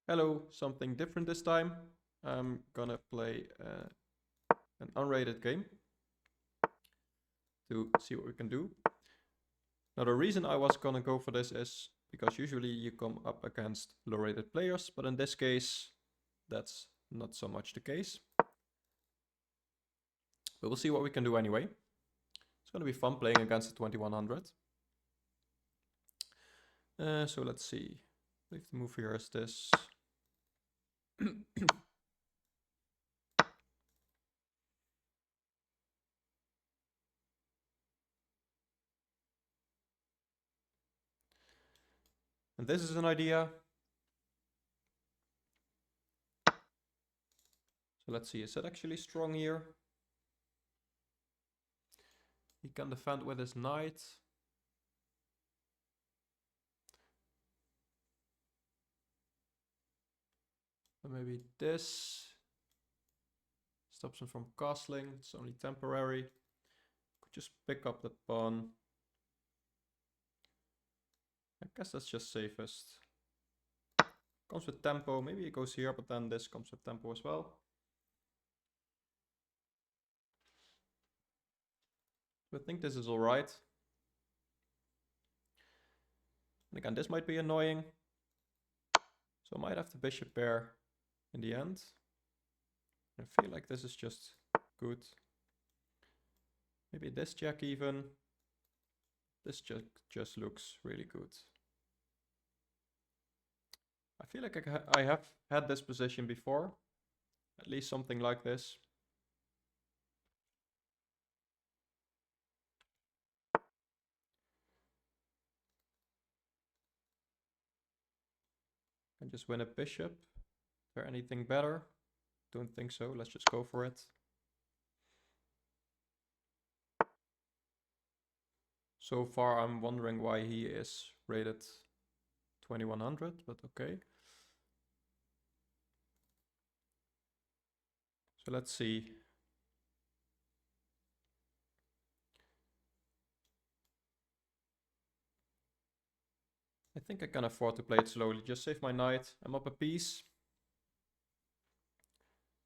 Hello, something different this time. I'm gonna play an unrated game to see what we can do. Now the reason I was gonna go for this is because usually you come up against low rated players, but in this case that's not so much the case. But we'll see what we can do anyway. It's gonna be fun playing against the 2100. So let's see. I believe the move here is this. And this is an idea. So let's see, is it actually strong here? He can defend with his knight. And maybe this stops him from castling. It's only temporary. Could just pick up the pawn. I guess that's just safest. Comes with tempo. Maybe it goes here, but then this comes with tempo as well. So I think this is alright. And again, this might be annoying. So I might have the bishop pair in the end. I feel like this is just good. Maybe this jack even. This just looks really good. I feel like I have had this position before. At least something like this. And just win a bishop. Is there anything better? Don't think so. Let's just go for it. So far I'm wondering why he is rated 2100, but okay. So let's see. I think I can afford to play it slowly. Just save my knight. I'm up a piece.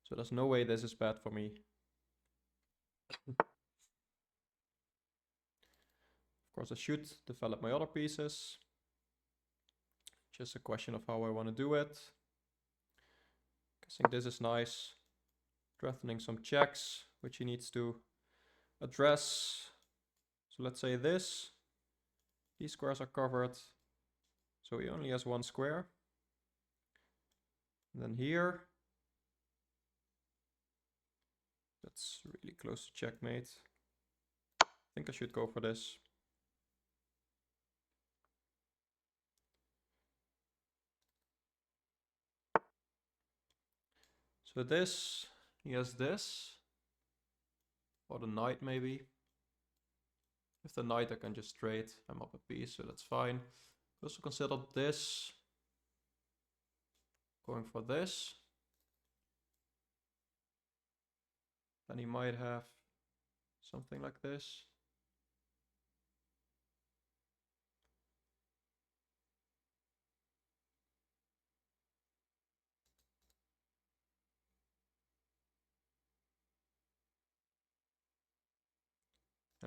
So there's no way this is bad for me. Of course I should develop my other pieces. Just a question of how I want to do it. Guessing this is nice. Threatening some checks, which he needs to address. So let's say this. These squares are covered. So he only has one square. And then here. That's really close to checkmate. I think I should go for this. So this, he has this. Or the knight maybe. If the knight I can just trade. I'm up a piece, so that's fine. Also consider this. Going for this. Then he might have something like this.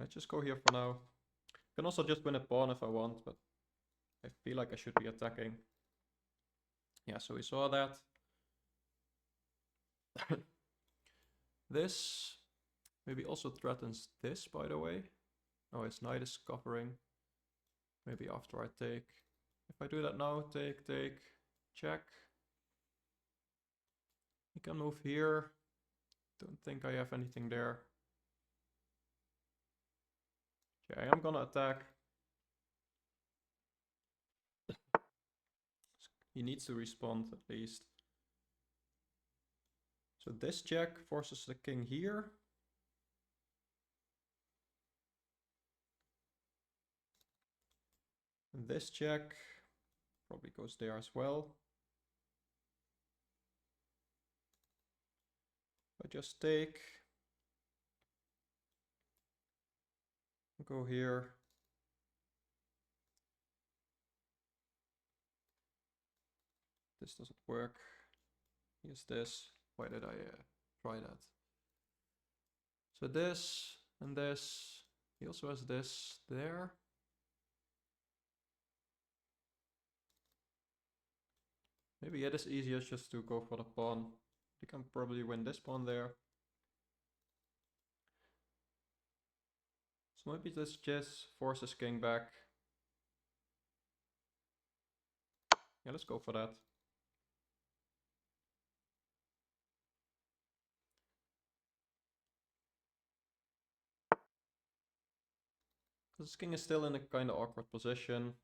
I just go here for now. I can also just win a pawn if I want, but I feel like I should be attacking. Yeah, so we saw that. This maybe also threatens this, by the way. Oh, his knight is covering. Maybe after I take. If I do that now, take, check. He can move here. Don't think I have anything there. Okay, I'm gonna attack. He needs to respond at least. So this check forces the king here. And this check probably goes there as well. I just take. Go here. This doesn't work. Here's this. Why did I try that? So this and this. He also has this there. Maybe it is easier just to go for the pawn. You can probably win this pawn there. So maybe this just forces king back. Yeah, let's go for that. This king is still in a kind of awkward position.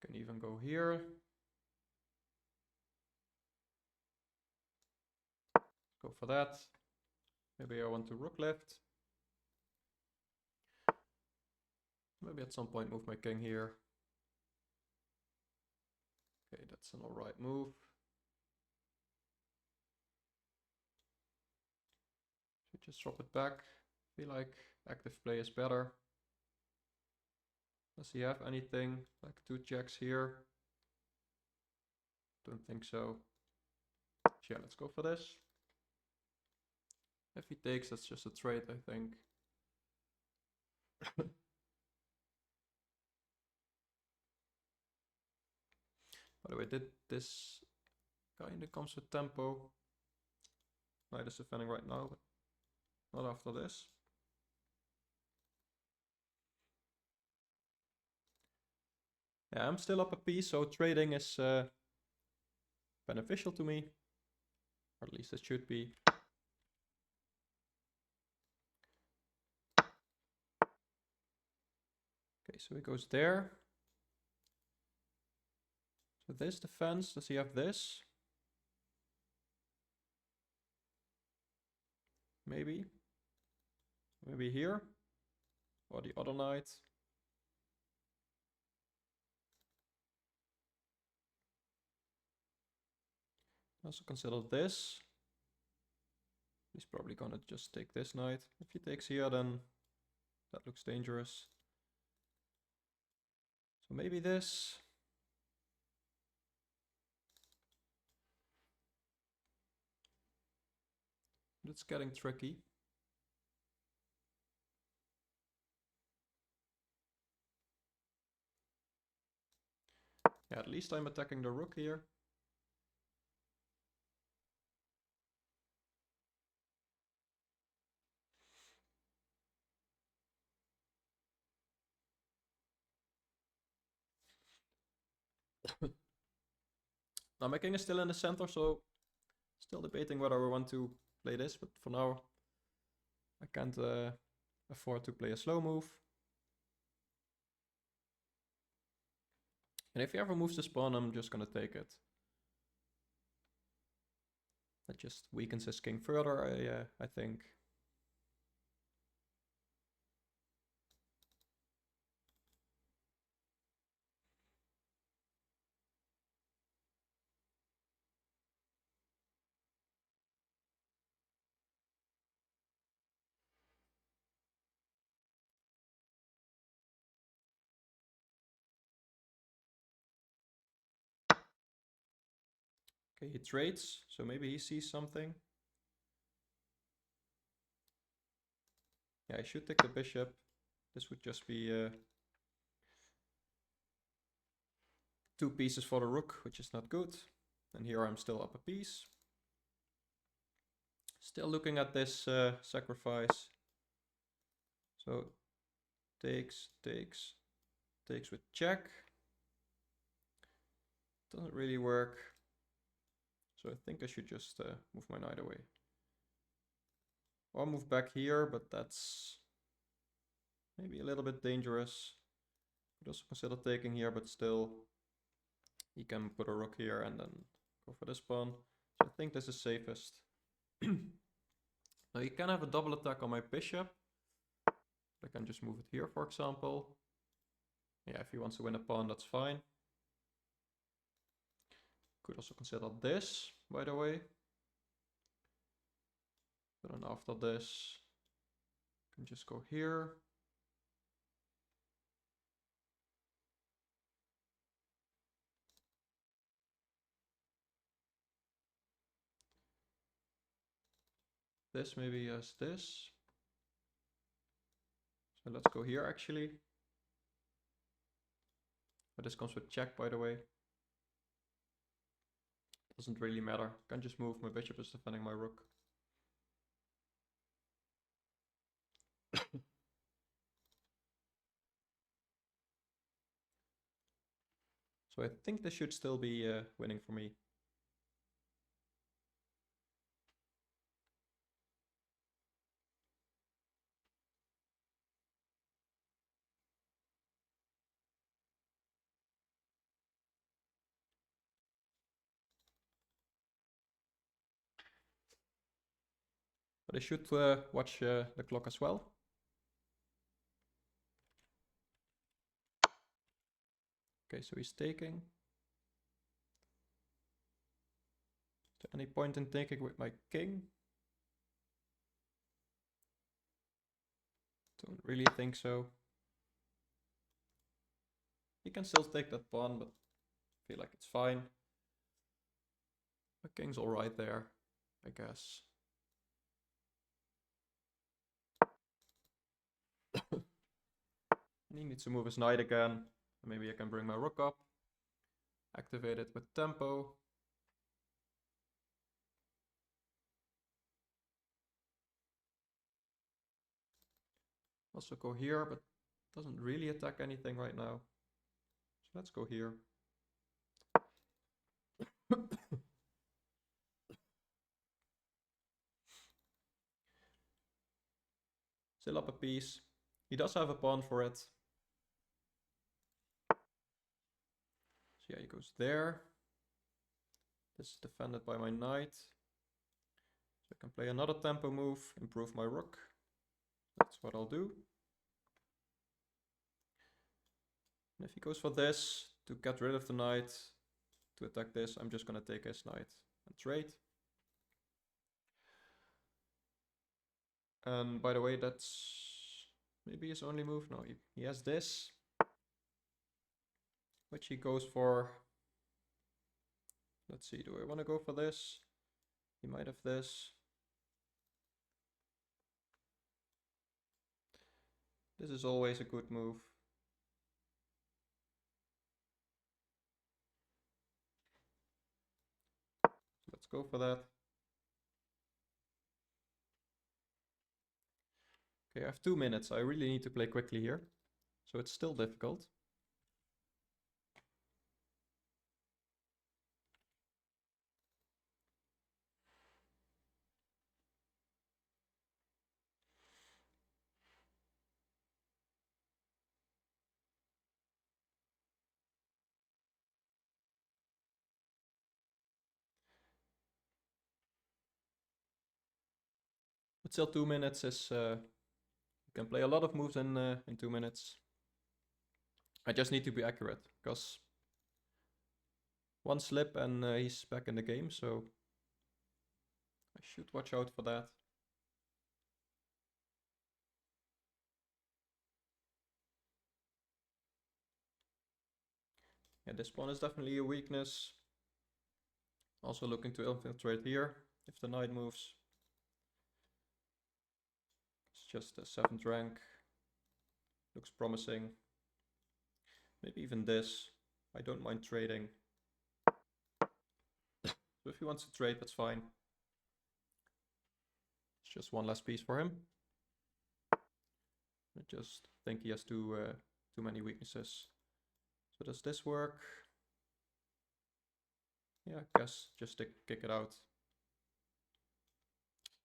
Can even go here. Go for that. Maybe I want to rook lift. Maybe at some point move my king here. Okay, that's an alright move. Should just drop it back. Feel like active play is better. Does he have anything like 2 checks here? Don't think so. Yeah, let's go for this. If he takes, that's just a trade, I think. By the way, this kinda comes with tempo. Knight is defending right now, but not after this. Yeah, I'm still up a piece, so trading is beneficial to me. Or at least it should be. Okay, so he goes there. So this defense, does he have this? Maybe. Maybe here. Or the other knight. Also consider this. He's probably gonna just take this knight. If he takes here, then that looks dangerous. So maybe this. It's getting tricky. Yeah, at least I'm attacking the rook here. Now my king is still in the center, so still debating whether I want to play this, but for now I can't afford to play a slow move. And if he ever moves this pawn, I'm just gonna take it. That just weakens his king further, I think. Okay, he trades, so maybe he sees something. Yeah, I should take the bishop. This would just be 2 pieces for the rook, which is not good. And here I'm still up a piece. Still looking at this sacrifice. So takes with check. Doesn't really work. So I think I should just move my knight away. Or move back here, but that's maybe a little bit dangerous. Could also consider taking here, but still he can put a rook here and then go for this pawn. So I think this is safest. Now you can have a double attack on my bishop. I can just move it here, for example. Yeah, if he wants to win a pawn, that's fine. Could also consider this, by the way. But then after this, I can just go here. this maybe as this. So let's go here actually. But this comes with check, by the way. Doesn't really matter. Can't just move. My bishop is defending my rook. So I think this should still be winning for me. But I should watch the clock as well. Okay, so he's taking. Is there any point in taking with my king? Don't really think so. He can still take that pawn, but I feel like it's fine. My king's alright there, I guess. And he needs to move his knight again. Maybe I can bring my rook up. Activate it with tempo. Also go here, but doesn't really attack anything right now. So let's go here. Still up a piece. He does have a pawn for it. So yeah, he goes there. This is defended by my knight. So I can play another tempo move, improve my rook. That's what I'll do. And if he goes for this, to get rid of the knight, to attack this, I'm just going to take his knight and trade. And by the way, that's maybe his only move. No, he has this, which he goes for. Let's see, do I want to go for this? He might have this. This is always a good move. Let's go for that. Okay, I have 2 minutes. I really need to play quickly here. So it's still difficult. But still 2 minutes is... you can play a lot of moves in 2 minutes. I just need to be accurate, because one slip and he's back in the game, so I should watch out for that. Yeah, this pawn is definitely a weakness. Also looking to infiltrate here, if the knight moves. It's just a 7th rank. Looks promising. Maybe even this. I don't mind trading. So if he wants to trade, that's fine. It's just one less piece for him. I just think he has too many weaknesses. So does this work? Yeah, I guess just to kick it out.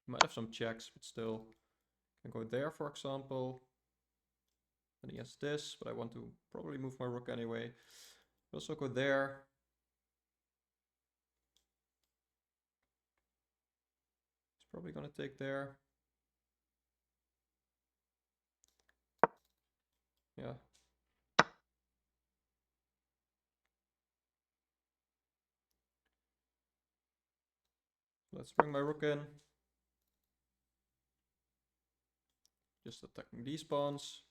He might have some checks, but still. Can go there, for example. And he has this, but I want to probably move my rook anyway. Also go there. He's probably gonna take there. Yeah. Let's bring my rook in. Just attacking these pawns.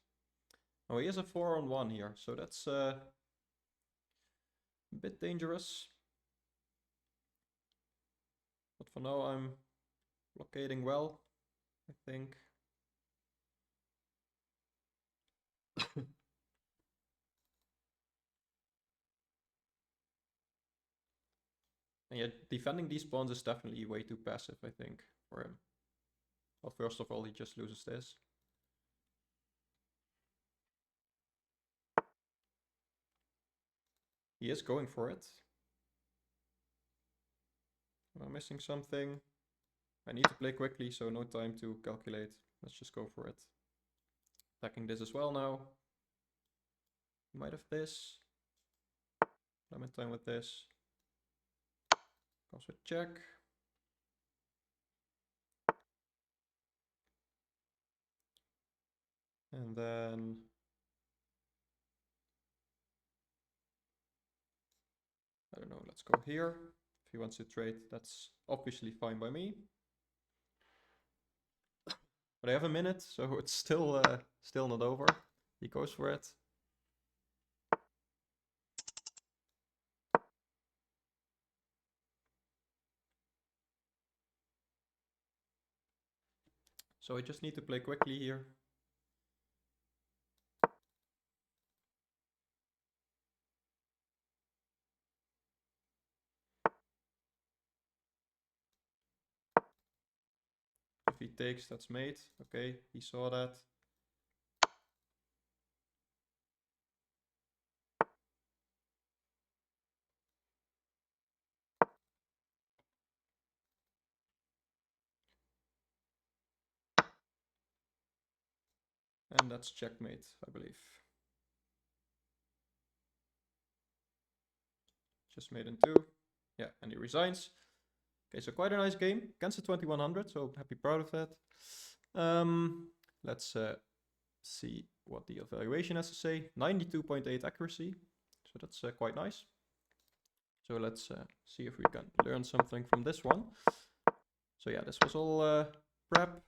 Oh, he has a 4-on-1 here, so that's a bit dangerous. But for now I'm blockading well. I think. And yeah, defending these pawns is definitely way too passive, I think, for him. Well, first of all, he just loses this. He is going for it. Am I missing something? I need to play quickly, so no time to calculate. Let's just go for it. Attacking this as well now. Might have this. I'm in time with this. Comes with check. And then I don't know, let's go here. If he wants to trade, that's obviously fine by me. But I have a minute, so it's still not over. He goes for it. So I just need to play quickly here. If he takes, that's mate. Okay, he saw that. And that's checkmate, I believe. Just made in 2. Yeah, and he resigns. Okay, so quite a nice game. Against the 2100, so happy proud of that. Let's see what the evaluation has to say. 92.8 accuracy, so that's quite nice. So let's see if we can learn something from this one. So yeah, this was all prep.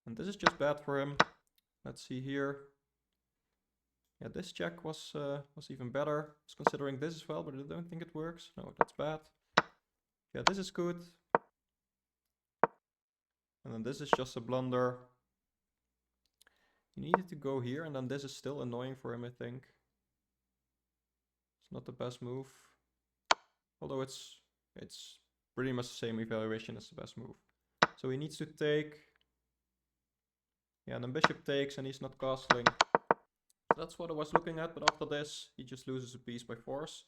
And this is just bad for him. Let's see here. Yeah, this check was even better. I was considering this as well, but I don't think it works. No, that's bad. Yeah, this is good. And then this is just a blunder. He needed to go here, and then this is still annoying for him, I think. It's not the best move. Although it's pretty much the same evaluation as the best move. So he needs to take. Yeah, and then bishop takes, and he's not castling. So that's what I was looking at, but after this, he just loses a piece by force.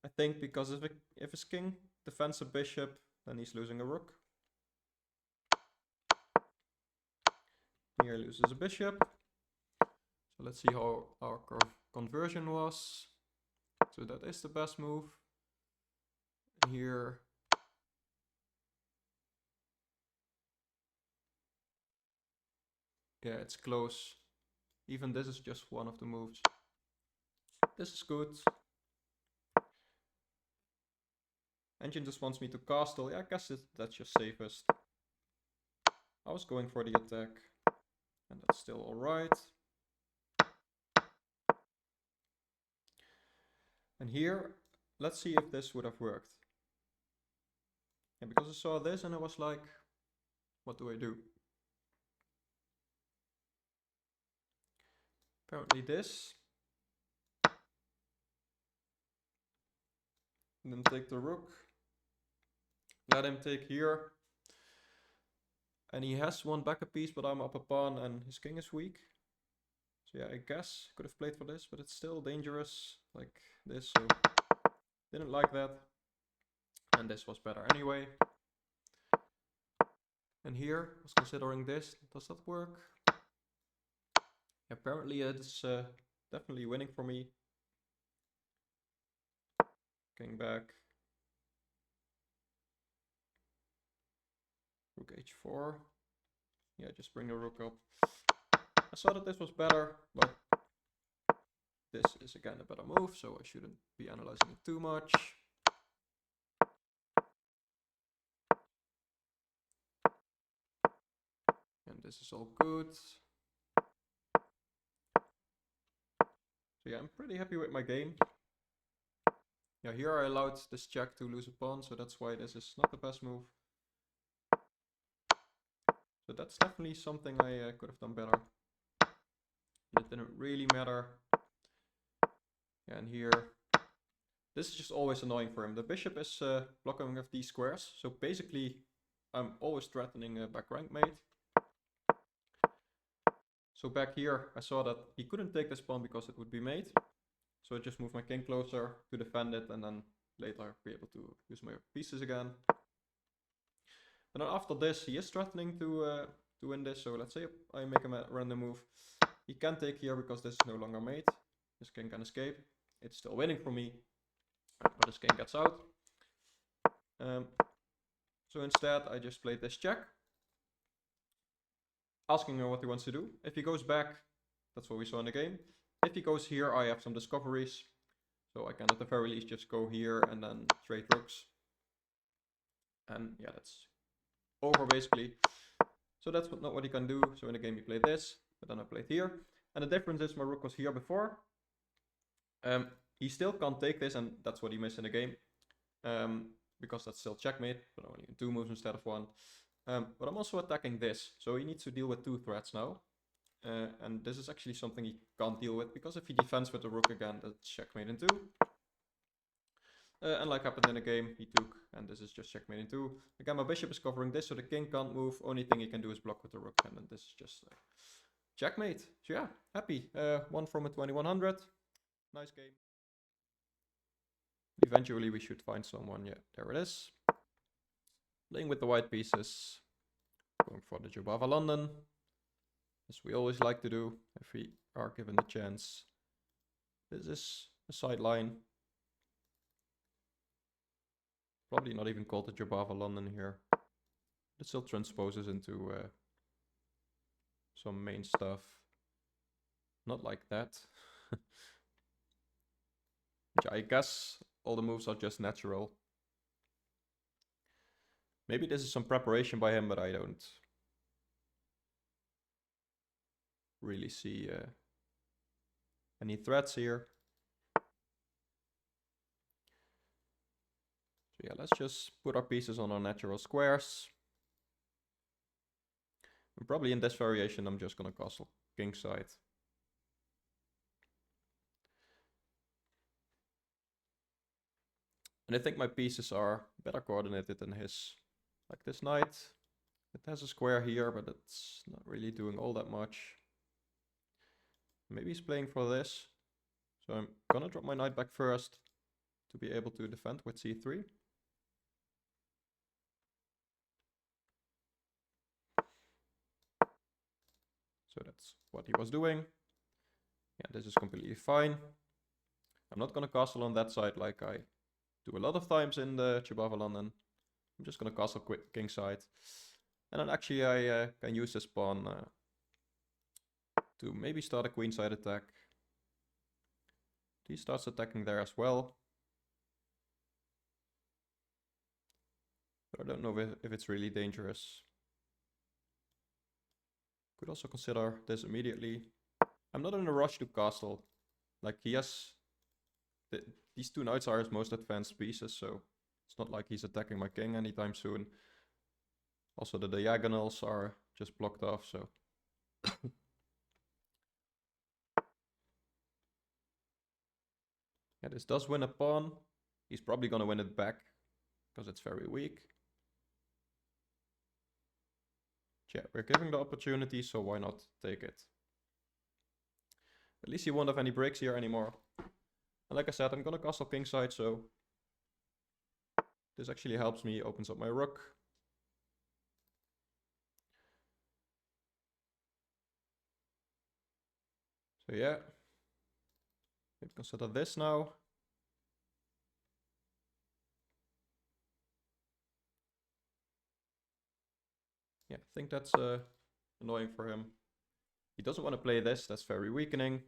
I think because if his king defends a bishop, then he's losing a rook. Here he loses a bishop. So let's see how our conversion was. So that is the best move. And here, yeah, it's close. Even this is just one of the moves. This is good. Engine just wants me to castle. Yeah, I guess that's just safest. I was going for the attack, and that's still alright. And here, let's see if this would have worked. Yeah, because I saw this and I was like, what do I do? Apparently this. And then take the rook. Let him take here. And he has one backup piece, but I'm up a pawn and his king is weak. So yeah, I guess I could have played for this, but it's still dangerous like this, so didn't like that. And this was better anyway. And here, I was considering this. Does that work? Apparently it's definitely winning for me. King back. Rook h4. Yeah, just bring the rook up. I saw that this was better, but this is again a better move, so I shouldn't be analyzing it too much. And this is all good. So yeah, I'm pretty happy with my game. Yeah, here I allowed this jack to lose a pawn, so that's why this is not the best move. So that's definitely something I could have done better. It didn't really matter. And here, this is just always annoying for him. The bishop is blocking with these squares. So basically, I'm always threatening a back rank mate. So back here, I saw that he couldn't take this pawn because it would be mate. So I just moved my king closer to defend it, and then later be able to use my pieces again. And then after this, he is threatening to win this. So let's say I make him a random move. He can take here because this is no longer mate. His king can escape. It's still winning for me, but his king gets out. So instead, I just played this check, asking him what he wants to do. If he goes back, that's what we saw in the game. If he goes here, I have some discoveries. So I can at the very least just go here and then trade rooks. And yeah, that's over basically. So that's not what he can do. So in the game he played this, but then I played here. And the difference is my rook was here before. He still can't take this, and that's what he missed in the game. Because that's still checkmate, but only in 2 moves instead of 1. But I'm also attacking this, so he needs to deal with 2 threats now. And this is actually something he can't deal with, because if he defends with the rook again, that's checkmate in 2. And like happened in the game, he took, and this is just checkmate in 2. Again, my bishop is covering this, so the king can't move. Only thing he can do is block with the rook, and then this is just checkmate. So yeah, happy. 1 from a 2100. Nice game. Eventually we should find someone. Yeah, there it is. Playing with the white pieces. Going for the Jobava London, as we always like to do if we are given the chance. This is a sideline. Probably not even called the Jobava London here. It still transposes into some main stuff. Not like that. Which I guess all the moves are just natural. Maybe this is some preparation by him, but I don't really see any threats here. So yeah, let's just put our pieces on our natural squares. And probably in this variation, I'm just gonna castle kingside. And I think my pieces are better coordinated than his. Like this knight, it has a square here, but it's not really doing all that much. Maybe he's playing for this. So I'm gonna drop my knight back first to be able to defend with c3. So that's what he was doing. Yeah, this is completely fine. I'm not gonna castle on that side like I do a lot of times in the Jobava London. I'm just gonna castle kingside. And then actually I can use this pawn to maybe start a queenside attack. He starts attacking there as well. But I don't know if it's really dangerous. Could also consider this immediately. I'm not in a rush to castle. Like he has... these 2 knights are his most advanced pieces, so it's not like he's attacking my king anytime soon. Also the diagonals are just blocked off, so... Yeah, this does win a pawn. He's probably gonna win it back, because it's very weak. Yeah, we're giving the opportunity, so why not take it? At least he won't have any breaks here anymore. And like I said, I'm gonna castle kingside, so this actually helps me, opens up my rook. So yeah, maybe consider this now. Yeah, I think that's annoying for him. He doesn't want to play this, that's very weakening.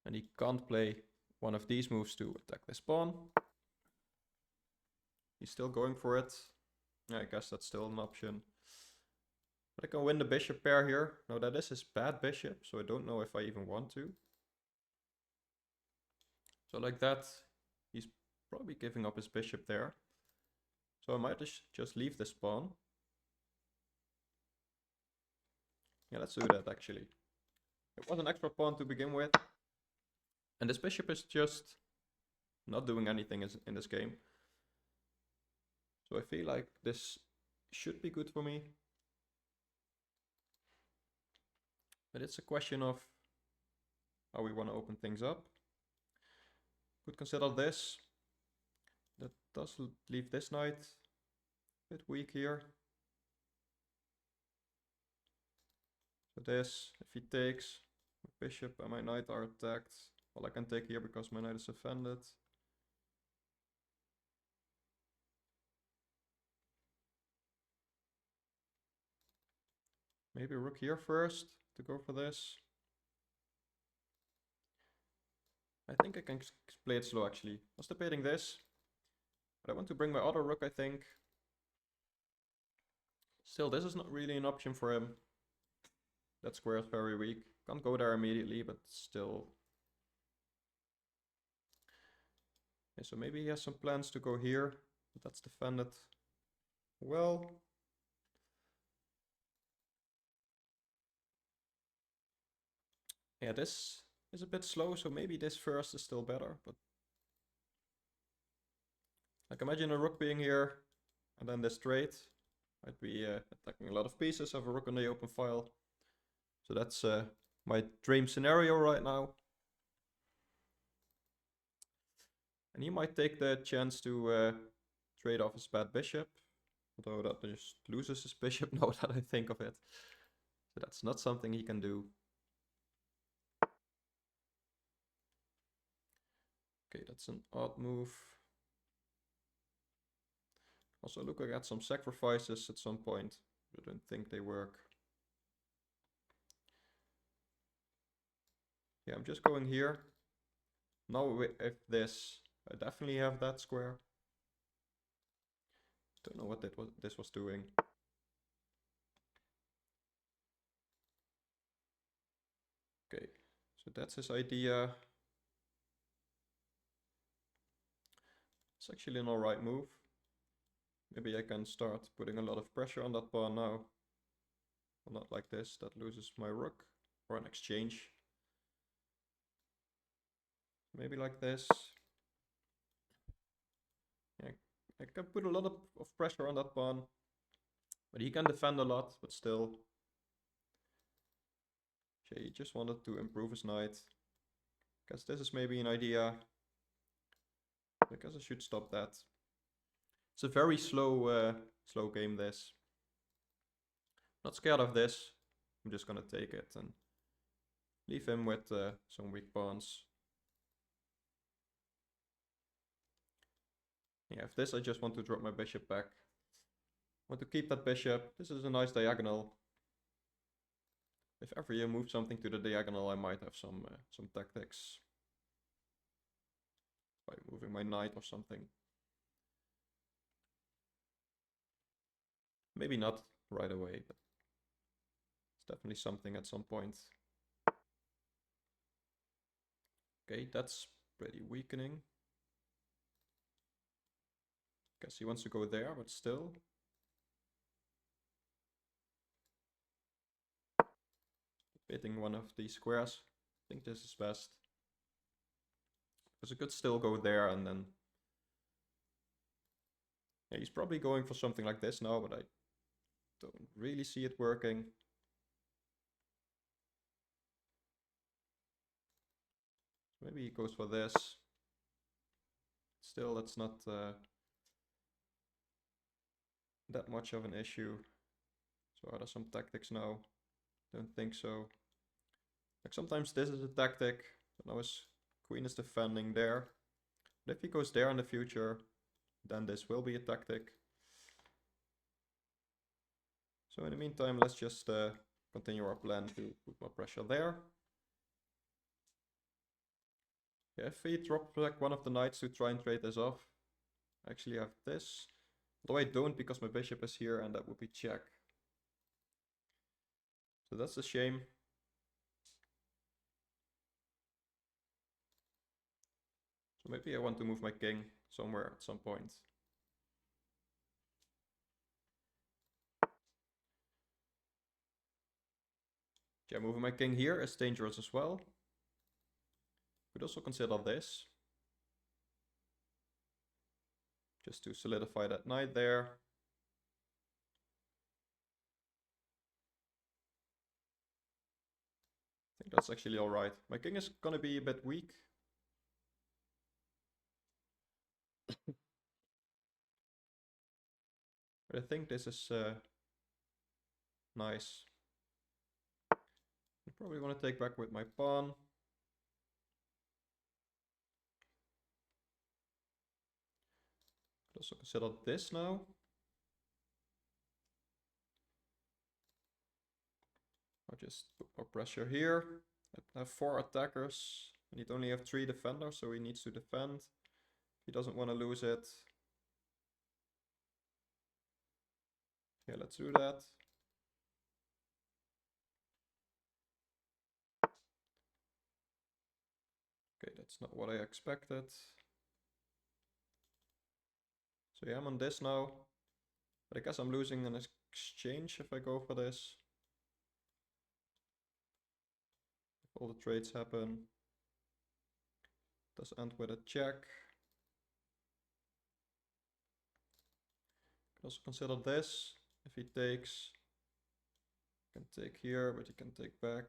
And he can't play one of these moves to attack this pawn. He's still going for it. Yeah, I guess that's still an option. But I can win the bishop pair here. Now that is his bad bishop, so I don't know if I even want to. So like that, he's probably giving up his bishop there. So I might just leave this pawn. Yeah, let's do that actually. It was an extra pawn to begin with. And this bishop is just not doing anything in this game. So I feel like this should be good for me. But it's a question of how we want to open things up. Could consider this. That does leave this knight a bit weak here. So this, if he takes, my bishop and my knight are attacked. Well, I can take here because my knight is offended. Maybe rook here first to go for this. I think I can play it slow actually. I was debating this, but I want to bring my other rook, I think. Still, this is not really an option for him. That square is very weak. Can't go there immediately, but still. Okay, so maybe he has some plans to go here, but that's defended well. Yeah, this is a bit slow, so maybe this first is still better, but like imagine a rook being here and then this trade. I'd be attacking a lot of pieces, have a rook on the open file. So that's my dream scenario right now. And he might take the chance to trade off his bad bishop, although that just loses his bishop now that I think of it. So that's not something he can do. Okay, that's an odd move. Also looking at some sacrifices at some point. I don't think they work. Yeah, I'm just going here. Now if this, I definitely have that square. Don't know what this was doing. Okay, so that's his idea. It's actually an alright move. Maybe I can start putting a lot of pressure on that pawn now. Well, not like this, that loses my rook. Or an exchange. Maybe like this. Yeah, I can put a lot of pressure on that pawn. But he can defend a lot, but still. Okay, he just wanted to improve his knight. Guess this is maybe an idea. I guess I should stop that. It's a very slow game, this. Not scared of this. I'm just gonna take it and leave him with some weak pawns. Yeah, if this I just want to drop my bishop back. Want to keep that bishop. This is a nice diagonal. If ever you move something to the diagonal, I might have some tactics. By moving my knight or something. Maybe not right away, but it's definitely something at some point. Okay, that's pretty weakening. Guess he wants to go there, but still. Hitting one of these squares. I think this is best. Because it could still go there and then... Yeah, he's probably going for something like this now, but I don't really see it working. Maybe he goes for this. Still, that's not that much of an issue. So are there some tactics now? Don't think so. Like sometimes this is a tactic. Now his queen is defending there. But if he goes there in the future, then this will be a tactic. So in the meantime, let's just continue our plan to put more pressure there. Yeah, if he drops like one of the knights to try and trade this off, I actually have this. Although I don't because my bishop is here and that would be check. So that's a shame. So maybe I want to move my king somewhere at some point. Yeah, moving my king here is dangerous as well. Could also consider this. Just to solidify that knight there. I think that's actually alright. My king is gonna be a bit weak. But I think this is nice. I probably want to take back with my pawn. Could also consider this now. I'll just put more pressure here. I have 4 attackers. I need only have 3 defenders, so he needs to defend. He doesn't want to lose it. Yeah, let's do that. Okay, that's not what I expected. So yeah, I'm on this now. But I guess I'm losing an exchange if I go for this. If all the trades happen. Does end with a check. Could also consider this. If he takes, you can take here, but you can take back.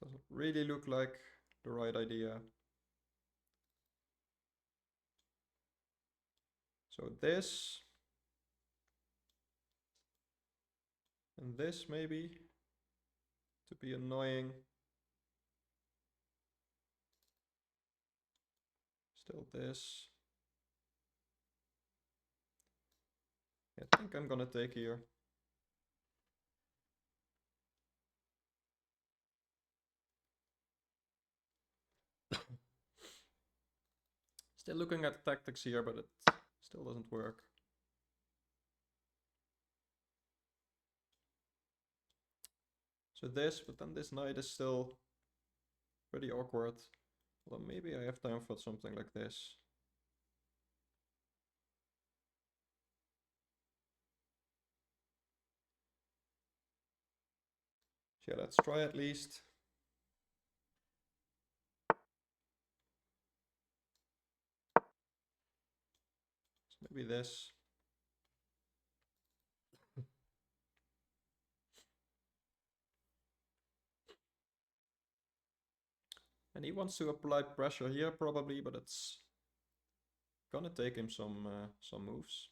Doesn't really look like the right idea. So this. And this maybe. To be annoying. Still this. Yeah, I think I'm gonna take here. Still looking at the tactics here, but it still doesn't work. So this, but then this knight is still pretty awkward. Well, maybe I have time for something like this. So yeah, let's try at least. So maybe this. And he wants to apply pressure here probably, but it's gonna take him some moves.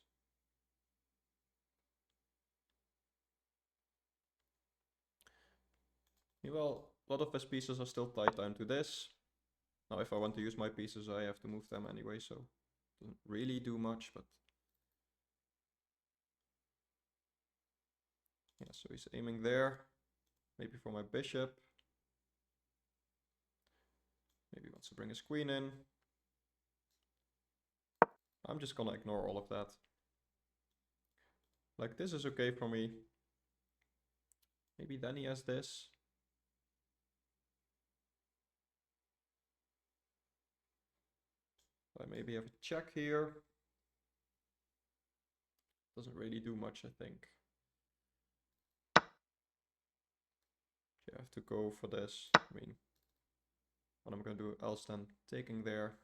Well, a lot of his pieces are still tied down to this. Now if I want to use my pieces, I have to move them anyway, so it doesn't really do much, but yeah, so he's aiming there. Maybe for my bishop. Maybe he wants to bring his queen in. I'm just gonna ignore all of that. Like, this is okay for me. Maybe then he has this. I maybe have a check here. Doesn't really do much, I think. You have to go for this. I mean, what am I gonna do else than taking there?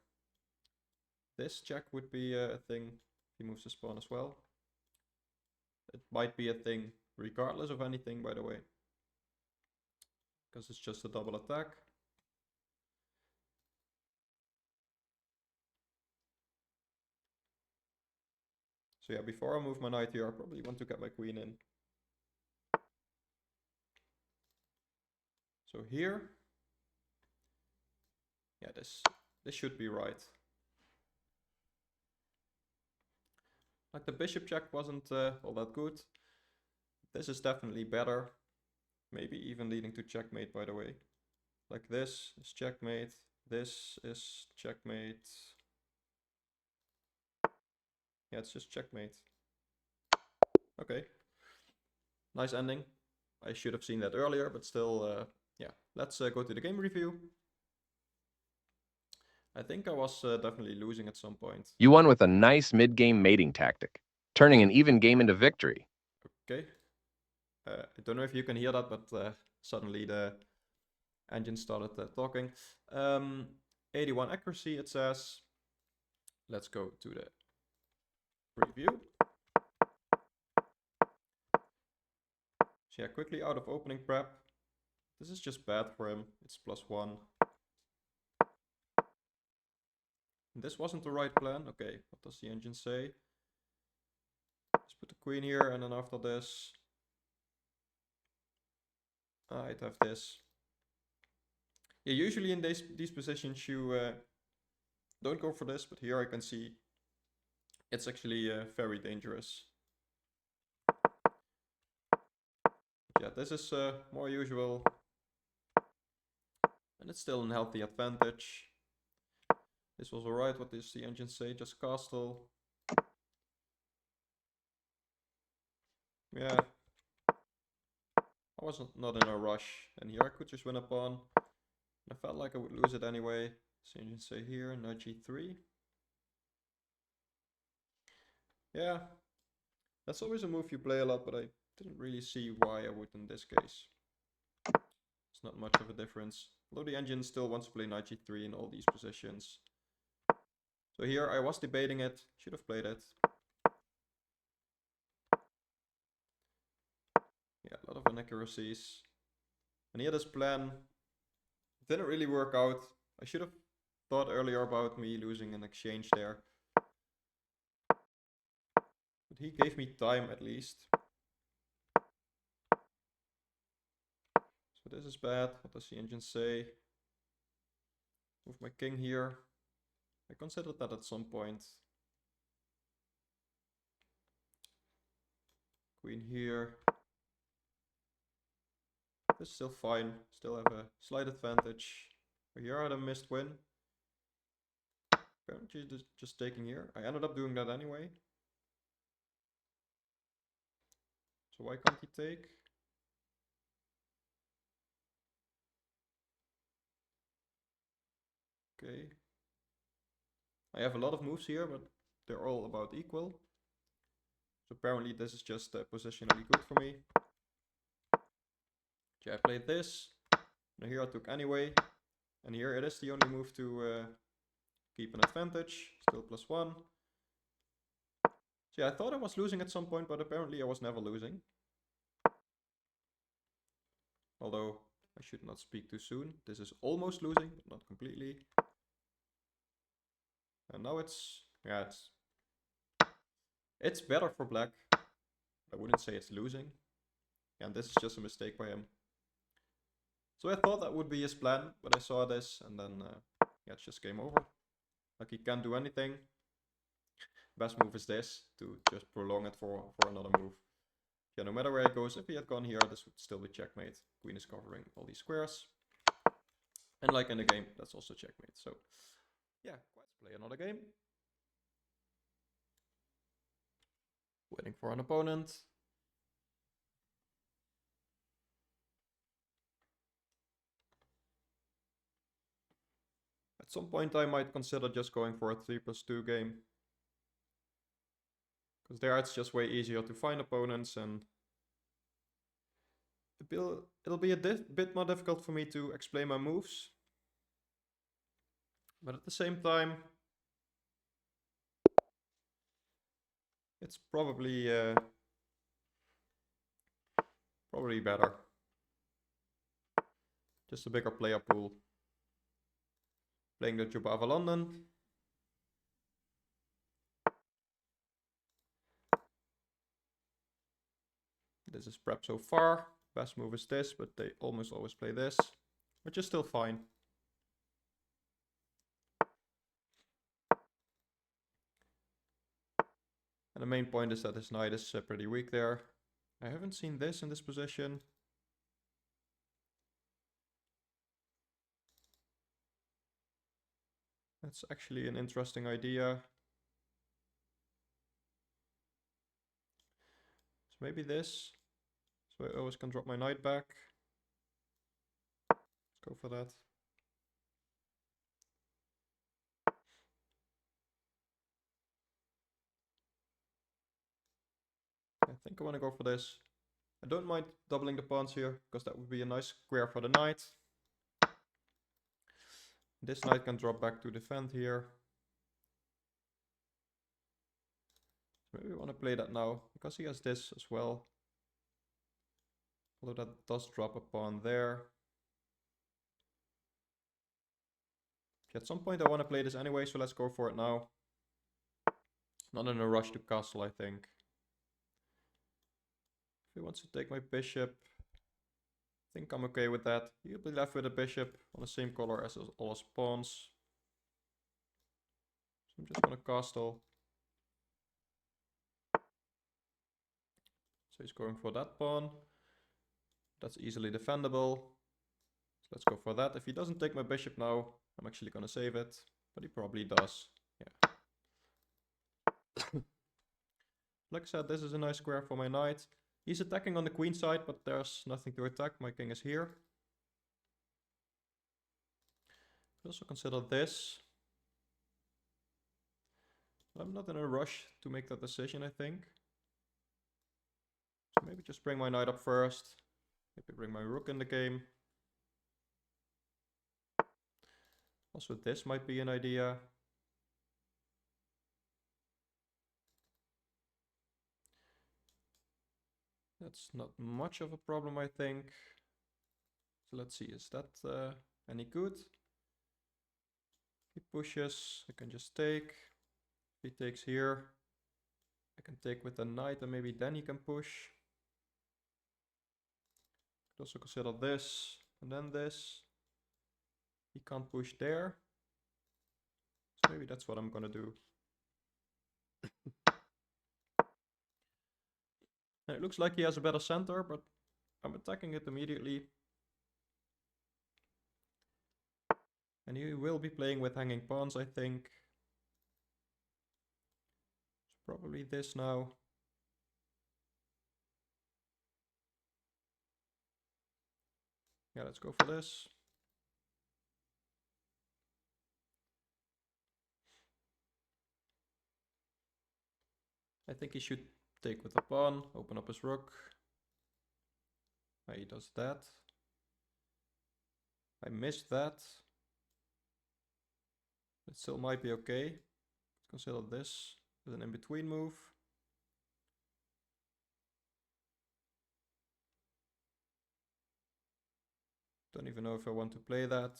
This check would be a thing. He moves his pawn as well. It might be a thing regardless of anything, by the way, because it's just a double attack. So yeah, before I move my knight here, I probably want to get my queen in. So here, yeah, this should be right. Like, the bishop check wasn't all that good. This is definitely better. Maybe even leading to checkmate, by the way. Like, this is checkmate. This is checkmate. Yeah, it's just checkmate. Okay. Nice ending. I should have seen that earlier, but still, yeah. Let's go to the game review. I think I was definitely losing at some point. You won with a nice mid-game mating tactic, turning an even game into victory. Okay. I don't know if you can hear that, but suddenly the engine started talking. 81 accuracy, it says. Let's go to the preview. So yeah, quickly out of opening prep. This is just bad for him. It's +1. This wasn't the right plan. Okay, what does the engine say? Let's put the queen here, and then after this, I'd have this. Yeah, usually in these positions you don't go for this, but here I can see it's actually very dangerous. Yeah, this is more usual, and it's still a healthy advantage. This was alright. What does the engine say? Just castle. Yeah, I was not in a rush, and here I could just win a pawn. I felt like I would lose it anyway. So you can say here, knight g3. Yeah, that's always a move you play a lot, but I didn't really see why I would in this case. It's not much of a difference. Although the engine still wants to play knight g3 in all these positions. So here I was debating it, should have played it. Yeah, a lot of inaccuracies. And here this plan didn't really work out. I should have thought earlier about me losing an exchange there. But he gave me time at least. So this is bad. What does the engine say? Move my king here. I considered that at some point. Queen here. This is still fine. Still have a slight advantage. But here I had a missed win. Apparently just taking here. I ended up doing that anyway. So why can't he take? Okay. I have a lot of moves here, but they're all about equal. So apparently this is just positionally good for me. So I played this. And here I took anyway. And here it is the only move to keep an advantage. Still +1. So yeah, I thought I was losing at some point, but apparently I was never losing. Although I should not speak too soon. This is almost losing, but not completely. And now it's better for black. I wouldn't say it's losing. And this is just a mistake by him. So I thought that would be his plan, but I saw this and then yeah, it's just game over. Like he can't do anything. Best move is this, to just prolong it for another move. Yeah, no matter where he goes, if he had gone here, this would still be checkmate. Queen is covering all these squares. And like in the game, that's also checkmate. So yeah, let's play another game. Waiting for an opponent. At some point I might consider just going for a 3+2 game. Because there it's just way easier to find opponents and it'll be a bit more difficult for me to explain my moves. But at the same time, it's probably better. Just a bigger player pool. Playing the Jobava London. This is prep so far. Best move is this, but they almost always play this, which is still fine. And the main point is that his knight is pretty weak there. I haven't seen this in this position. That's actually an interesting idea. So maybe this. So I always can drop my knight back. Let's go for that. I think I want to go for this. I don't mind doubling the pawns here, because that would be a nice square for the knight. This knight can drop back to defend here. So maybe we want to play that now, because he has this as well. Although that does drop a pawn there. At some point I want to play this anyway, so let's go for it now. Not in a rush to castle, I think. If he wants to take my bishop, I think I'm okay with that. He'll be left with a bishop on the same color as all his pawns. So I'm just going to castle. So he's going for that pawn. That's easily defendable. So let's go for that. If he doesn't take my bishop now, I'm actually going to save it. But he probably does. Yeah. Like I said, this is a nice square for my knight. He's attacking on the queen side, but there's nothing to attack. My king is here. Also consider this. I'm not in a rush to make that decision, I think. So maybe just bring my knight up first. Maybe bring my rook in the game. Also, this might be an idea. That's not much of a problem, I think. So let's see, is that any good? If he pushes, I can just take. If he takes here, I can take with the knight and maybe then he can push. Could also consider this and then this. He can't push there. So maybe that's what I'm gonna do. And it looks like he has a better center, but I'm attacking it immediately. And he will be playing with hanging pawns, I think. So probably this now. Yeah, let's go for this. I think he should take with the pawn, open up his rook. He does that. I missed that. It still might be okay. Consider this as an in-between move. Don't even know if I want to play that.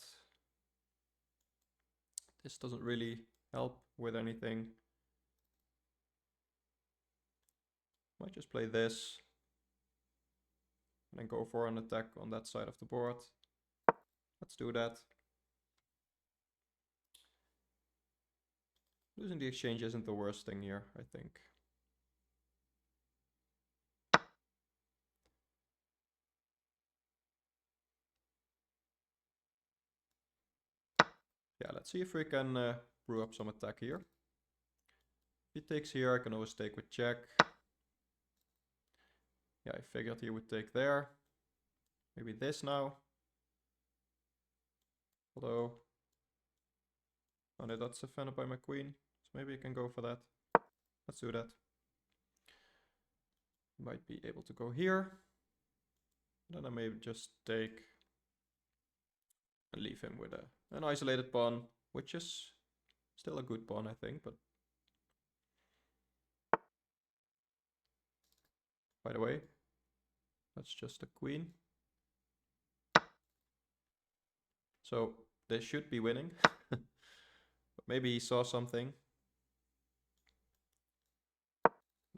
This doesn't really help with anything. Might just play this. And then go for an attack on that side of the board. Let's do that. Losing the exchange isn't the worst thing here, I think. Yeah, let's see if we can brew up some attack here. If he takes here, I can always take with check. Yeah, I figured he would take there. Maybe this now. Although, oh no, that's defended by my queen. So maybe I can go for that. Let's do that. Might be able to go here. Then I may just take and leave him with an isolated pawn, which is still a good pawn, I think. But by the way, that's just a queen. So they should be winning. But maybe he saw something.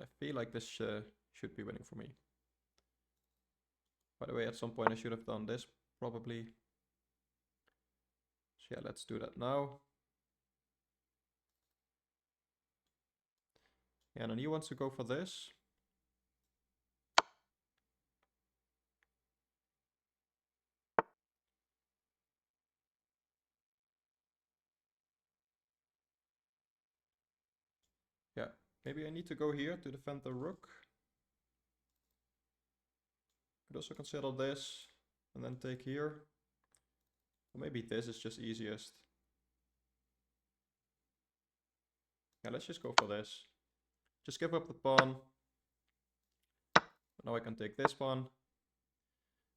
I feel like this should be winning for me. By the way, at some point I should have done this, probably. So yeah, let's do that now. Yeah, and then he wants to go for this. Yeah, maybe I need to go here to defend the rook. Could also consider this and then take here. Or maybe this is just easiest. Yeah, let's just go for this. Just give up the pawn. Now I can take this pawn.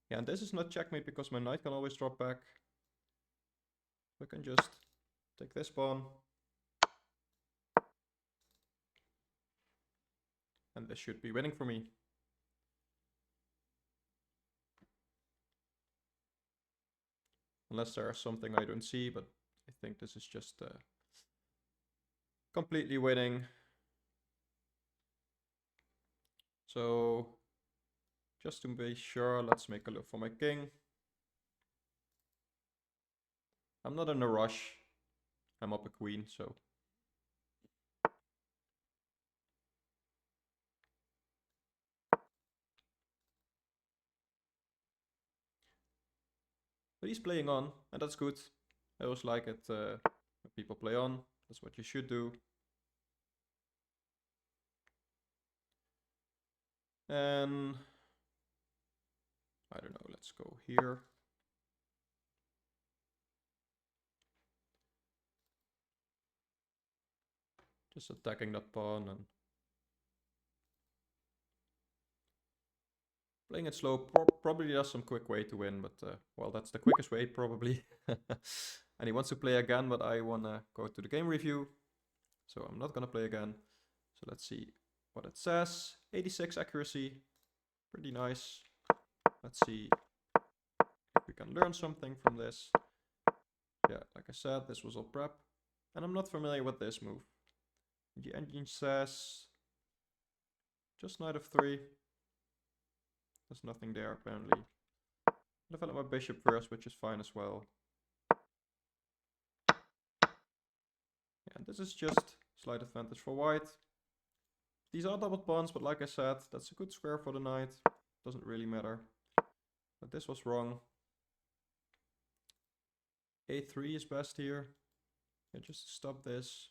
Yeah, and this is not checkmate because my knight can always drop back. I can just take this pawn. And this should be winning for me. Unless there's something I don't see, but I think this is just completely winning. So just to be sure, let's make a look for my king. I'm not in a rush. I'm up a queen, so. But he's playing on, and that's good. I always like it when people play on. That's what you should do. And I don't know, let's go here. Just attacking that pawn and playing it slow. Probably there's some quick way to win, but well, that's the quickest way probably. And he wants to play again, but I want to go to the game review. So I'm not going to play again. So let's see what it says. 86 accuracy. Pretty nice. Let's see if we can learn something from this. Yeah, like I said, this was all prep. And I'm not familiar with this move. The engine says just knight f3. There's nothing there apparently. Develop my bishop first, which is fine as well. And this is just slight advantage for white. These are double pawns, but like I said, that's a good square for the knight. Doesn't really matter. But this was wrong. A3 is best here. Yeah, just to stop this.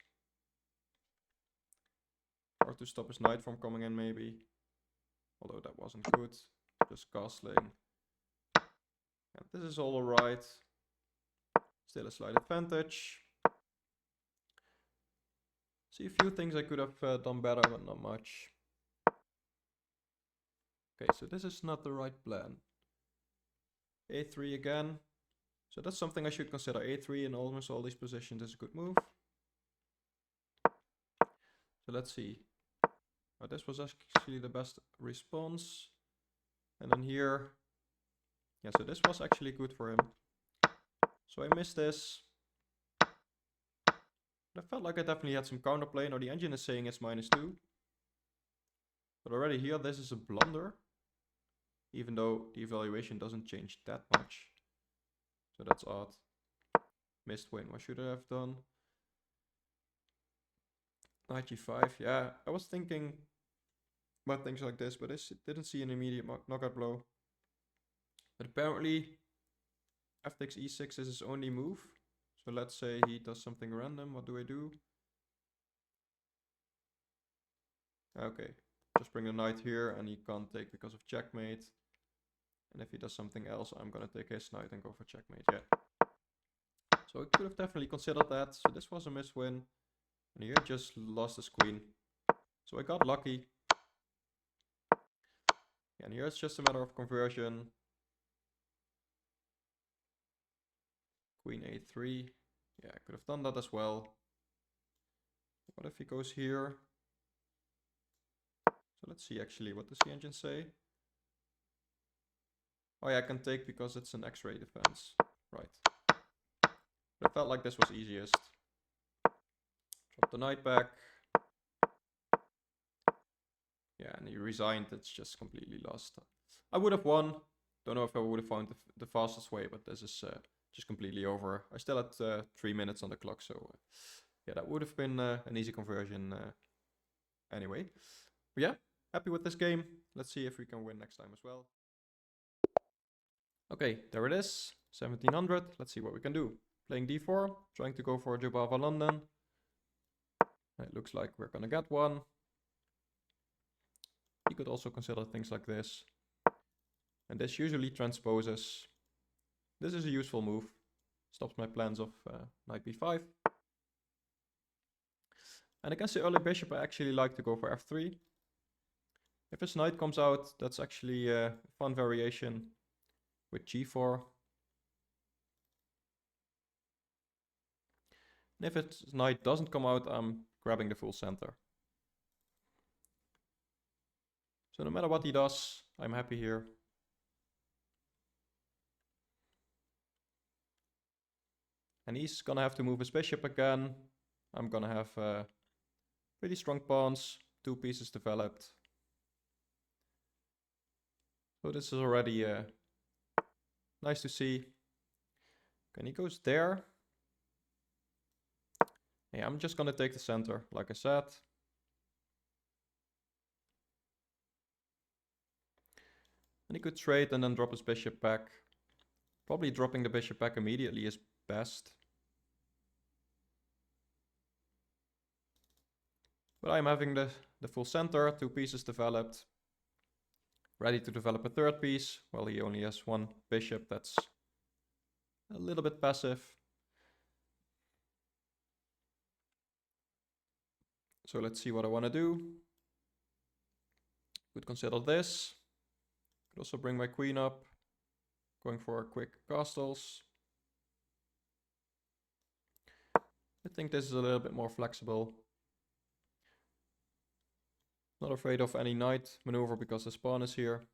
Or to stop his knight from coming in maybe. Although that wasn't good. Just castling. And this is all alright. Still a slight advantage. See a few things I could have done better, but not much. Okay, so this is not the right plan. A3 again. So that's something I should consider. A3 in almost all these positions is a good move. So let's see. Oh, this was actually the best response. And then here. Yeah, so this was actually good for him. So I missed this. But I felt like I definitely had some counterplay. Now the engine is saying it's -2. But already here, this is a blunder. Even though the evaluation doesn't change that much. So that's odd. Missed win. What should I have done? Knight g5. Yeah, I was thinking about things like this, but I didn't see an immediate knockout blow. But apparently, f takes e6 is his only move. So let's say he does something random. What do I do? Okay, just bring the knight here, and he can't take because of checkmate. And if he does something else, I'm gonna take his knight and go for checkmate. Yeah. So I could have definitely considered that. So this was a miswin. And here just lost his queen. So I got lucky. And here it's just a matter of conversion. Queen a3. Yeah, I could have done that as well. What if he goes here? So let's see actually, what does the engine say? Oh yeah, I can take because it's an X-ray defense. Right. But I felt like this was easiest. Drop the knight back. Yeah, and he resigned. It's just completely lost. I would have won. Don't know if I would have found the fastest way, but this is just completely over. I still had 3 minutes on the clock, so yeah, that would have been an easy conversion anyway. But yeah, happy with this game. Let's see if we can win next time as well. Okay, there it is, 1700. Let's see what we can do. Playing d4, trying to go for Jobava London. It looks like we're gonna get one. You could also consider things like this. And this usually transposes. This is a useful move. Stops my plans of knight b5. And against the early bishop, I actually like to go for f3. If his knight comes out, that's actually a fun variation with g4. And if his knight doesn't come out, I'm grabbing the full center. So no matter what he does, I'm happy here. And he's gonna have to move his bishop again. I'm gonna have pretty strong pawns, 2 pieces developed. So this is already nice to see. And he goes there. Yeah, I'm just gonna take the center, like I said. And he could trade and then drop his bishop back. Probably dropping the bishop back immediately is best. But I'm having the full center, 2 pieces developed. Ready to develop a 3rd piece. Well, he only has 1 bishop, that's a little bit passive. So let's see what I want to do. Could consider this. Could also bring my queen up. Going for quick castles. I think this is a little bit more flexible. Not afraid of any knight maneuver because the pawn is here.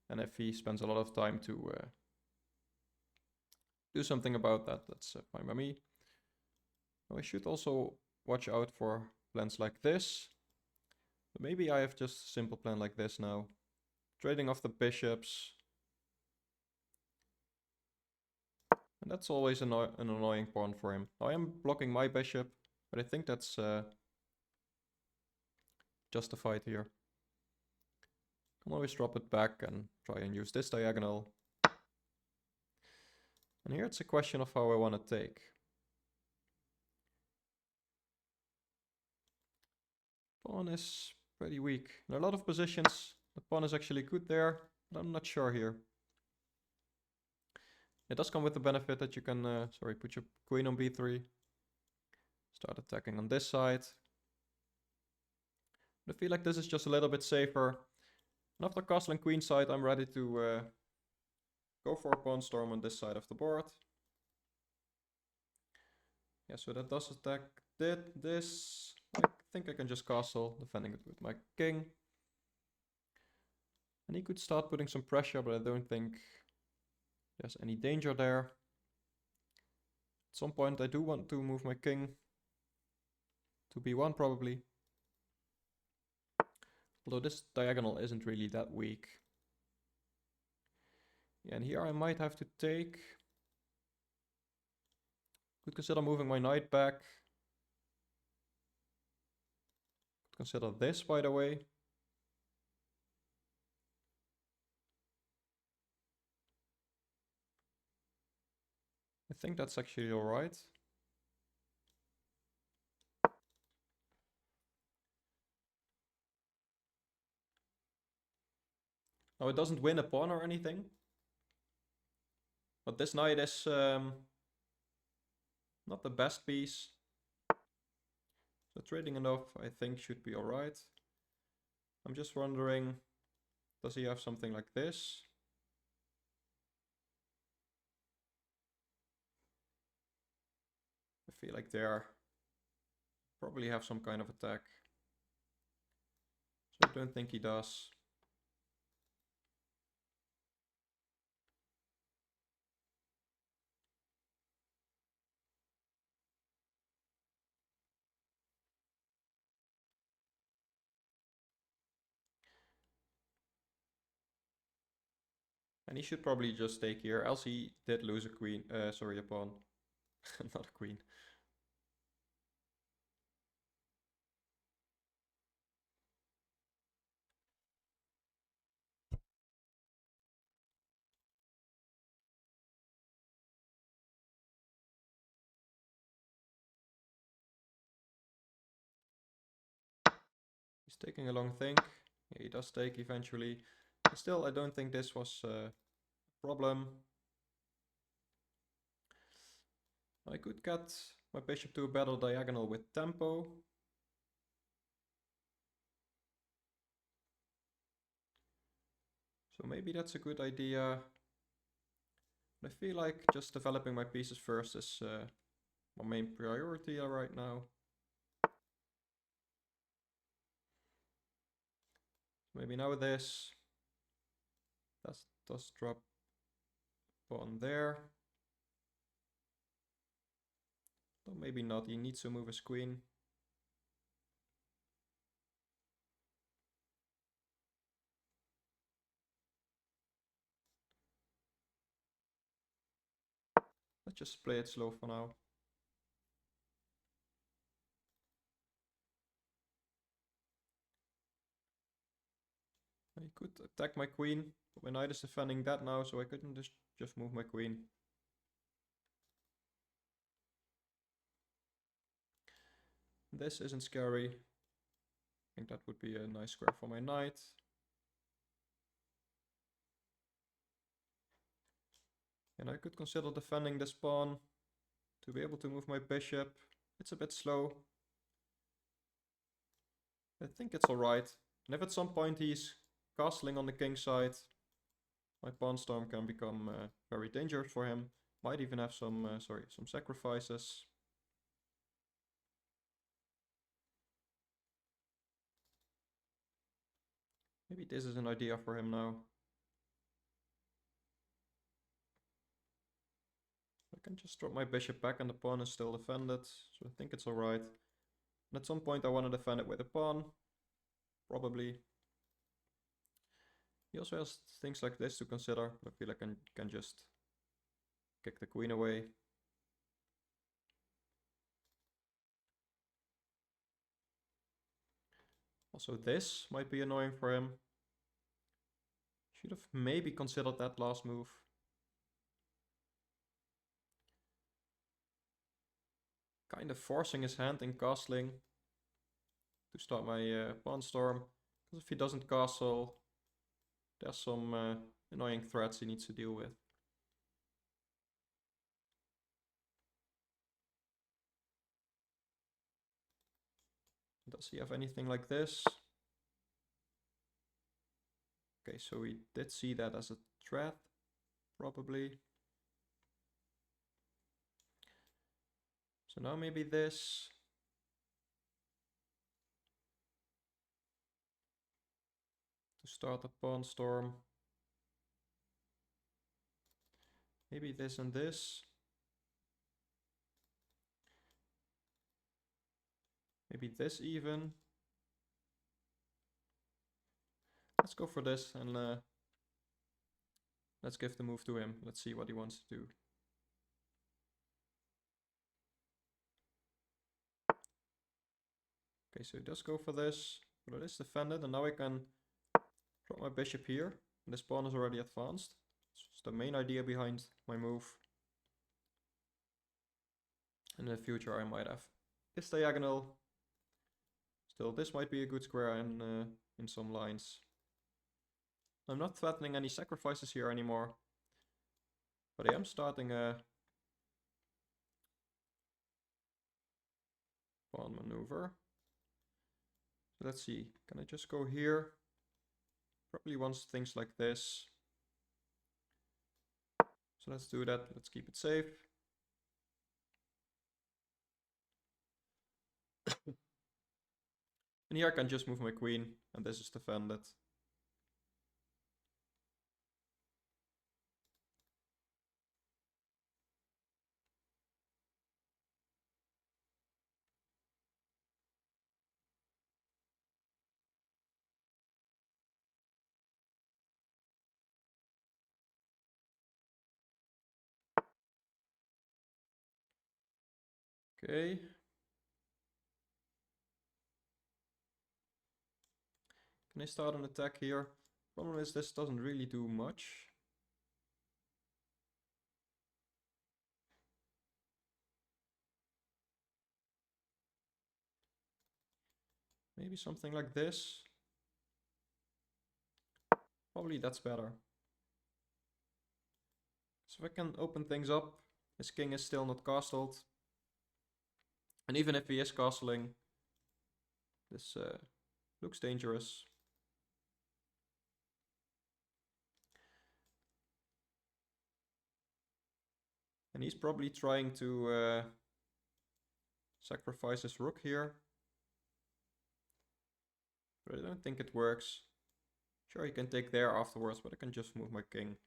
And if he spends a lot of time to do something about that, that's fine by me. Now I should also watch out for plans like this. But maybe I have just a simple plan like this now. Trading off the bishops. And that's always an annoying pawn for him. I am blocking my bishop, but I think that's justified here. Can always drop it back and try and use this diagonal. And here it's a question of how I want to take. Pawn is pretty weak. In a lot of positions, the pawn is actually good there, but I'm not sure here. It does come with the benefit that you can, put your queen on b3. Start attacking on this side. But I feel like this is just a little bit safer. And after castling queen side, I'm ready to go for a pawn storm on this side of the board. Yeah, so that does attack this. I think I can just castle, defending it with my king. And he could start putting some pressure, but I don't think there's any danger there. At some point I do want to move my king to b1 probably. Although this diagonal isn't really that weak. Yeah, and here I might have to take. Could consider moving my knight back. Could consider this, by the way. I think that's actually alright. Now it doesn't win a pawn or anything. But this knight is not the best piece. So trading enough I think should be alright. I'm just wondering, does he have something like this? I feel like they probably have some kind of attack. So I don't think he does. And he should probably just take here, else he did lose a queen, a pawn. Not a queen. He's taking a long think. Yeah, he does take eventually. But still, I don't think this was a problem. I could get my bishop to a better diagonal with tempo. So maybe that's a good idea. But I feel like just developing my pieces first is my main priority right now. Maybe now this. That does drop pawn there. Or maybe not, he needs to move his queen. Let's just play it slow for now. I could attack my queen, but my knight is defending that now, so I couldn't just move my queen. This isn't scary. I think that would be a nice square for my knight. And I could consider defending this pawn to be able to move my bishop. It's a bit slow. I think it's alright. And if at some point he's castling on the king side, my pawn storm can become very dangerous for him. Might even have some sacrifices. Maybe this is an idea for him now. I can just drop my bishop back and the pawn is still defended, so I think it's alright. And at some point I want to defend it with a pawn, probably. He also has things like this to consider, but I feel like I can just kick the queen away. Also this might be annoying for him. Should have maybe considered that last move. Kind of forcing his hand in castling to start my pawn storm. Because if he doesn't castle, there's some annoying threats he needs to deal with. Does he have anything like this? Okay, so we did see that as a threat, probably. So now maybe this. To start a pawn storm. Maybe this and this. Maybe this even. Let's go for this and let's give the move to him. Let's see what he wants to do. Okay, so he does go for this, but it is defended, and now I can drop my bishop here. And this pawn is already advanced. It's the main idea behind my move. And in the future I might have this diagonal. Still, this might be a good square in some lines. I'm not threatening any sacrifices here anymore, but I am starting a pawn maneuver. So let's see, can I just go here? Probably wants things like this. So let's do that, let's keep it safe. And here I can just move my queen, and this is defended. Okay. Can I start an attack here? Problem is this doesn't really do much. Maybe something like this. Probably that's better. So if I can open things up, his king is still not castled. And even if he is castling, this looks dangerous. And he's probably trying to sacrifice his rook here. But I don't think it works. Sure, he can take there afterwards, but I can just move my king.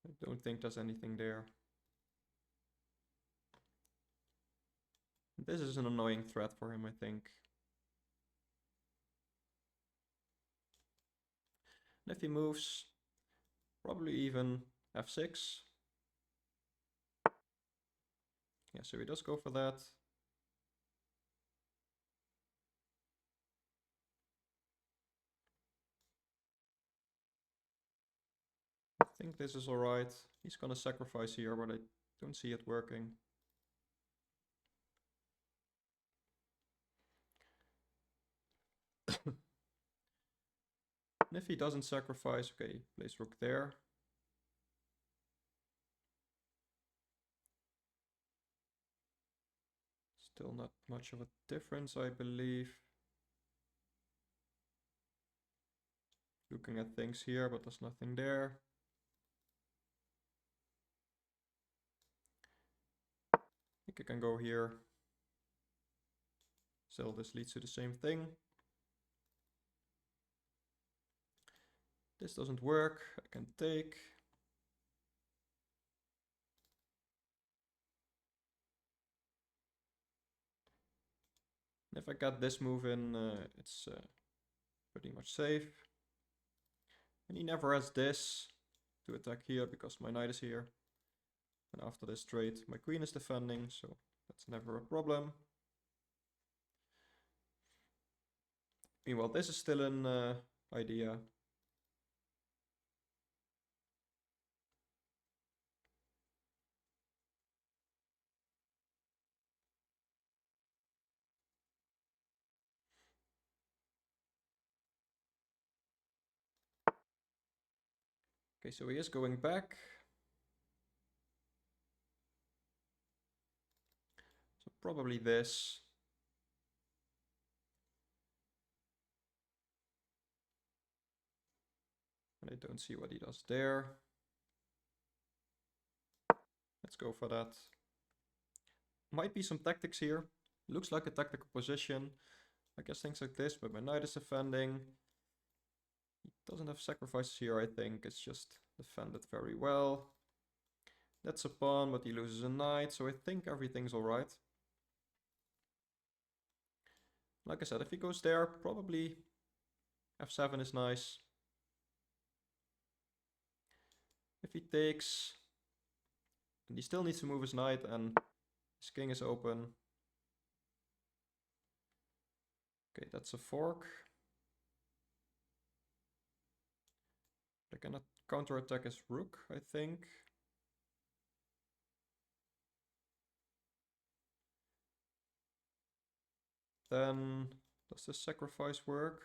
I don't think there's anything there. This is an annoying threat for him, I think. And if he moves, probably even f6. Yeah, so he does go for that. I think this is alright. He's gonna sacrifice here, but I don't see it working. And if he doesn't sacrifice, okay, plays rook there. Still not much of a difference, I believe. Looking at things here, but there's nothing there. I think I can go here. Still, this leads to the same thing. This doesn't work. I can take. And if I got this move in, it's pretty much safe. And he never has this to attack here because my knight is here. And after this trade, my queen is defending, so that's never a problem. Meanwhile, this is still an idea. Okay, so he is going back. So probably this. And I don't see what he does there. Let's go for that. Might be some tactics here. Looks like a tactical position. I guess things like this, but my knight is defending. He doesn't have sacrifices here, I think. It's just defended very well. That's a pawn, but he loses a knight, so I think everything's alright. Like I said, if he goes there, probably f7 is nice. If he takes, and he still needs to move his knight, and his king is open. Okay, that's a fork. I cannot counterattack his rook, I think. Then, does this sacrifice work?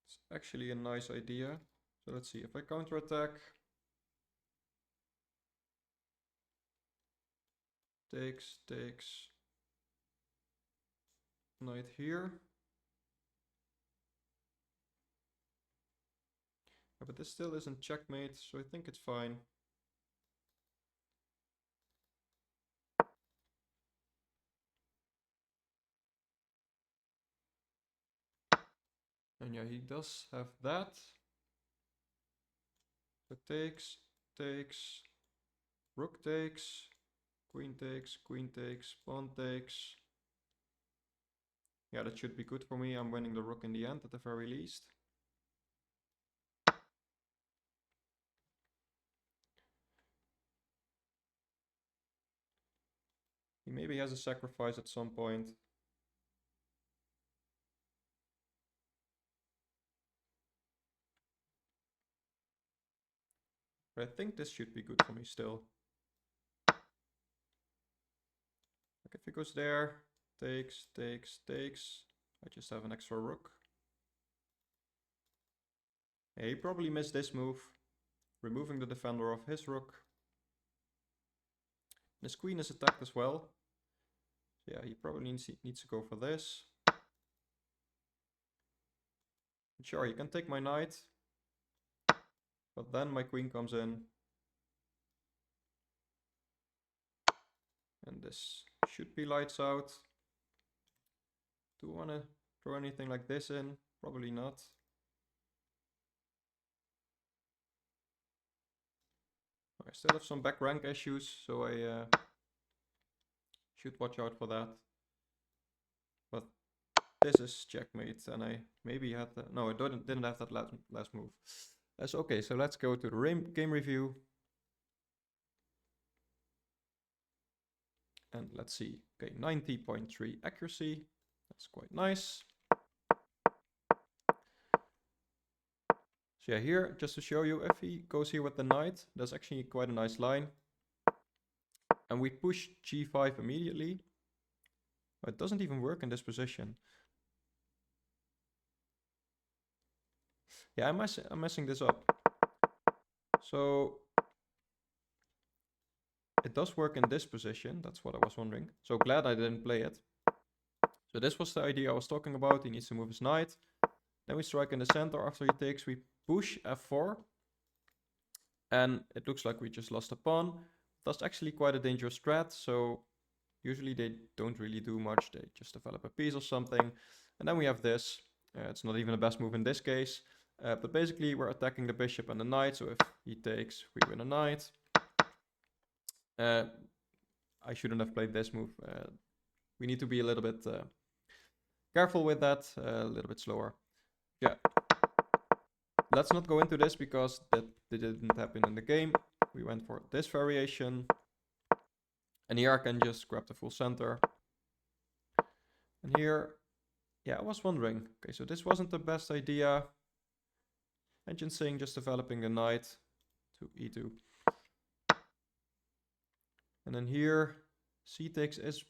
It's actually a nice idea. So let's see, if I counterattack, takes, knight here. Yeah, but this still isn't checkmate, so I think it's fine. And yeah, he does have that. So takes, rook takes, queen takes, pawn takes. Yeah, that should be good for me. I'm winning the rook in the end at the very least. He maybe has a sacrifice at some point. But I think this should be good for me still. Like if he goes there, takes. I just have an extra rook. Yeah, he probably missed this move, removing the defender of his rook. And his queen is attacked as well. So yeah, he probably needs to go for this. Sure, you can take my knight, but then my queen comes in. And this should be lights out. Do I want to throw anything like this in? Probably not. I still have some back rank issues, so I should watch out for that. But this is checkmate, and I maybe had that. No, I didn't have that last move. That's okay, so let's go to the game review. And let's see. Okay, 90.3 accuracy. That's quite nice. So yeah, here, just to show you, if he goes here with the knight, that's actually quite a nice line. And we push g5 immediately. But it doesn't even work in this position. Yeah, I'm messing this up. So it does work in this position. That's what I was wondering. So glad I didn't play it. So this was the idea I was talking about. He needs to move his knight. Then we strike in the center. After he takes, we push f4. And it looks like we just lost a pawn. That's actually quite a dangerous strat. So usually they don't really do much. They just develop a piece or something. And then we have this. It's not even the best move in this case. But basically we're attacking the bishop and the knight. So if he takes, we win a knight. I shouldn't have played this move. We need to be a little bit careful with that. A little bit slower. Yeah. Let's not go into this because that didn't happen in the game. We went for this variation. And here I can just grab the full center. And here, yeah, I was wondering. Okay, so this wasn't the best idea. Engine saying just developing the knight to e2. And then here, c takes is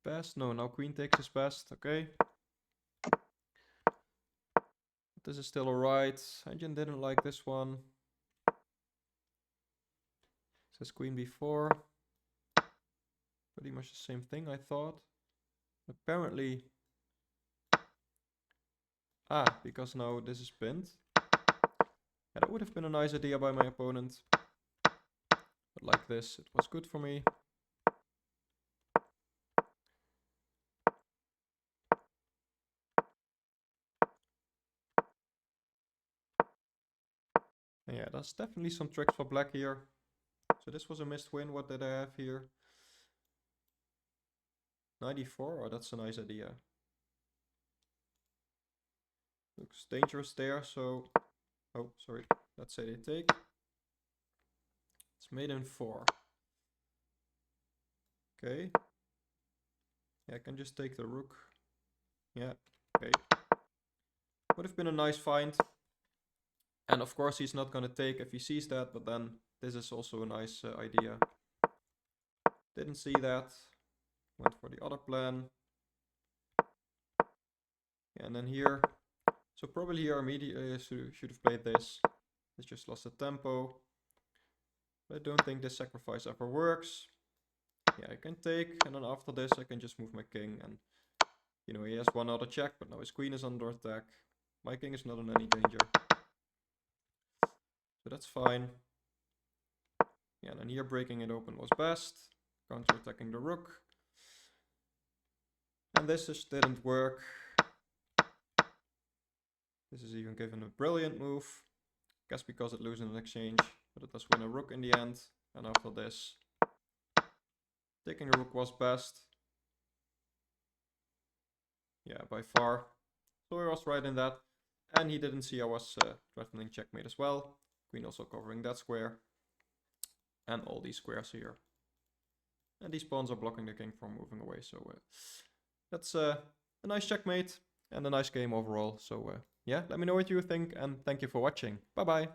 best. No, now queen takes is best. Okay. This is still alright. Engine didn't like this one. Says queen b4. Pretty much the same thing, I thought. Apparently. Because now this is pinned. Yeah, that would have been a nice idea by my opponent. But like this, it was good for me. And yeah, that's definitely some tricks for black here. So this was a missed win. What did I have here? 94. Oh, that's a nice idea. Looks dangerous there. So, oh, sorry. Let's say they take. It's made in 4. Okay. Yeah, I can just take the rook. Yeah. Okay. Would have been a nice find. And of course he's not going to take if he sees that, but then this is also a nice idea. Didn't see that. Went for the other plan. Yeah, and then here. So probably here immediately should have played this. It's just lost the tempo. But I don't think this sacrifice ever works. Yeah, I can take, and then after this I can just move my king. And, you know, he has one other check, but now his queen is under attack. My king is not in any danger. So that's fine. Yeah, and then here breaking it open was best. Counter-attacking the rook. And this just didn't work. This is even given a brilliant move. Guess because it loses an exchange. But it does win a rook in the end. And after this, taking the rook was best. Yeah, by far. So I was right in that. And he didn't see I was threatening checkmate as well. Queen also covering that square. And all these squares here. And these pawns are blocking the king from moving away. So that's a nice checkmate and a nice game overall. So yeah, let me know what you think and thank you for watching. Bye bye.